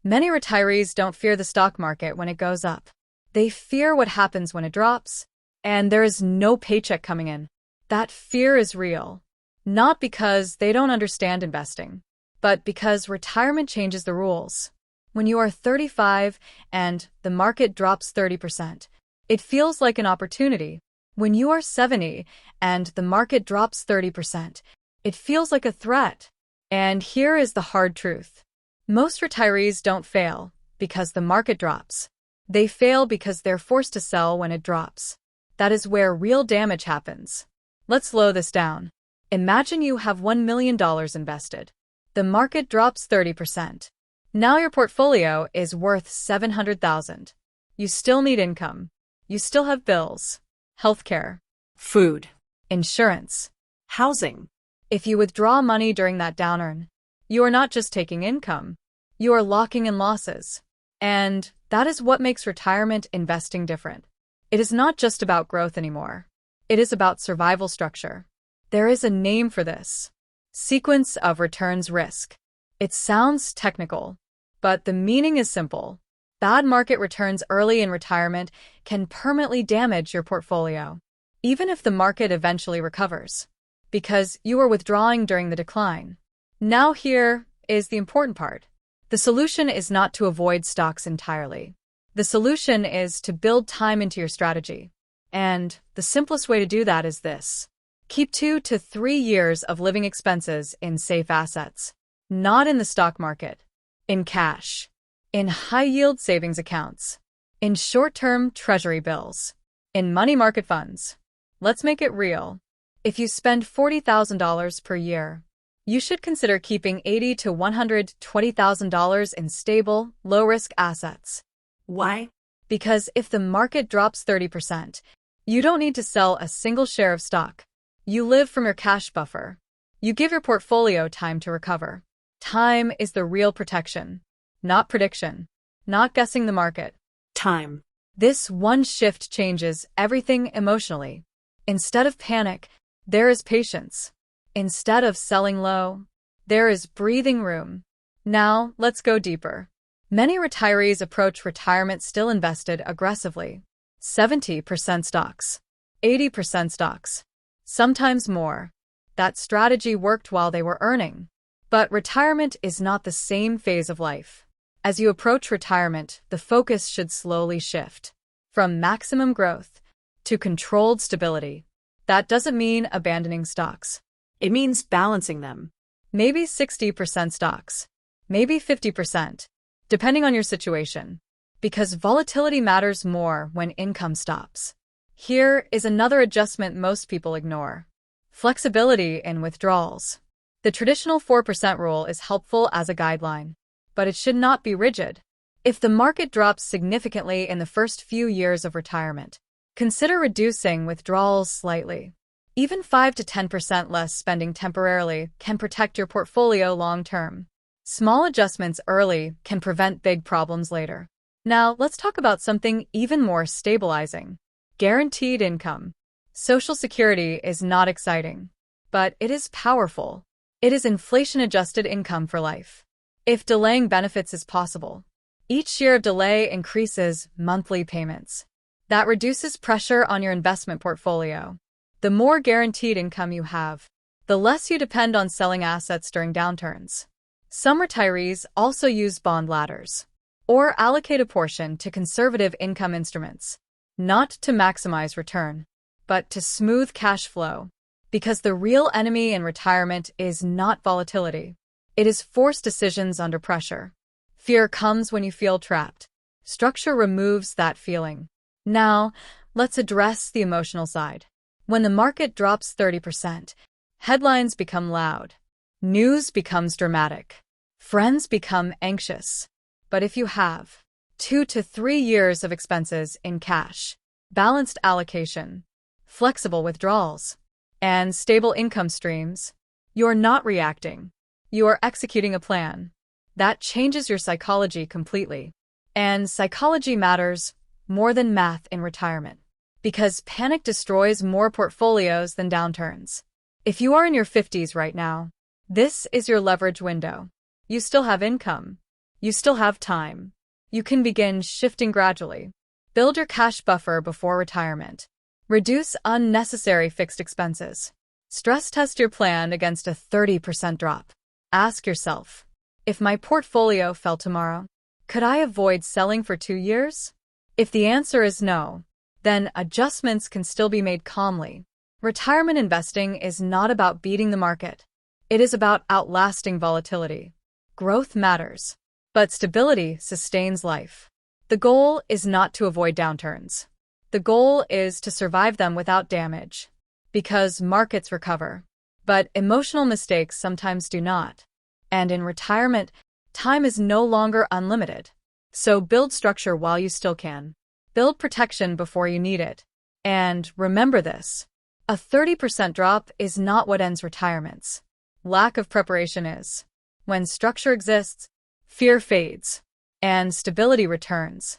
Many retirees don't fear the stock market when it goes up. They fear what happens when it drops, and there is no paycheck coming in. That fear is real, not because they don't understand investing, but because retirement changes the rules. When you are 35 and the market drops 30%, it feels like an opportunity. When you are 70 and the market drops 30%, it feels like a threat. And here is the hard truth. Most retirees don't fail because the market drops. They fail because they're forced to sell when it drops. That is where real damage happens. Let's slow this down. Imagine you have $1 million invested. The market drops 30%. Now your portfolio is worth $700,000. You still need income. You still have bills, healthcare, Food. insurance. Housing. If you withdraw money during that downturn, you are not just taking income, you are locking in losses. And that is what makes retirement investing different. It is not just about growth anymore. It is about survival structure. There is a name for this. Sequence of returns risk. It sounds technical, but the meaning is simple. Bad market returns early in retirement can permanently damage your portfolio, even if the market eventually recovers, because you are withdrawing during the decline. Now here is the important part. The solution is not to avoid stocks entirely. The solution is to build time into your strategy. And the simplest way to do that is this. Keep 2 to 3 years of living expenses in safe assets, not in the stock market, in cash, in high-yield savings accounts, in short-term treasury bills, in money market funds. Let's make it real. If you spend $40,000 per year, you should consider keeping $80,000 to $120,000 in stable, low-risk assets. Why? Because if the market drops 30%, you don't need to sell a single share of stock. You live from your cash buffer. You give your portfolio time to recover. Time is the real protection, not prediction, not guessing the market. Time. This one shift changes everything emotionally. Instead of panic, there is patience. Instead of selling low, there is breathing room. Now, let's go deeper. Many retirees approach retirement still invested aggressively. 70% stocks, 80% stocks, sometimes more. That strategy worked while they were earning. But retirement is not the same phase of life. As you approach retirement, the focus should slowly shift from maximum growth to controlled stability. That doesn't mean abandoning stocks. It means balancing them. Maybe 60% stocks, maybe 50%, depending on your situation, because volatility matters more when income stops. Here is another adjustment most people ignore. Flexibility in withdrawals. The traditional 4% rule is helpful as a guideline, but it should not be rigid. If the market drops significantly in the first few years of retirement, consider reducing withdrawals slightly. Even 5 to 10% less spending temporarily can protect your portfolio long-term. Small adjustments early can prevent big problems later. Now, let's talk about something even more stabilizing. Guaranteed income. Social Security is not exciting, but it is powerful. It is inflation-adjusted income for life. If delaying benefits is possible, each year of delay increases monthly payments. That reduces pressure on your investment portfolio. The more guaranteed income you have, the less you depend on selling assets during downturns. Some retirees also use bond ladders or allocate a portion to conservative income instruments, not to maximize return, but to smooth cash flow. Because the real enemy in retirement is not volatility. It is forced decisions under pressure. Fear comes when you feel trapped. Structure removes that feeling. Now, let's address the emotional side. When the market drops 30%, headlines become loud. News becomes dramatic. Friends become anxious. But if you have 2 to 3 years of expenses in cash, balanced allocation, flexible withdrawals, and stable income streams, you're not reacting. You are executing a plan. That changes your psychology completely. And psychology matters more than math in retirement, because panic destroys more portfolios than downturns. If you are in your 50s right now, this is your leverage window. You still have income. You still have time. You can begin shifting gradually. Build your cash buffer before retirement. Reduce unnecessary fixed expenses. Stress test your plan against a 30% drop. Ask yourself, if my portfolio fell tomorrow, could I avoid selling for 2 years? If the answer is no, then adjustments can still be made calmly. Retirement investing is not about beating the market. It is about outlasting volatility. Growth matters, but stability sustains life. The goal is not to avoid downturns. The goal is to survive them without damage. Because markets recover. But emotional mistakes sometimes do not. And in retirement, time is no longer unlimited. So build structure while you still can. Build protection before you need it. And remember this. A 30% drop is not what ends retirements. Lack of preparation is. When structure exists, fear fades, and stability returns.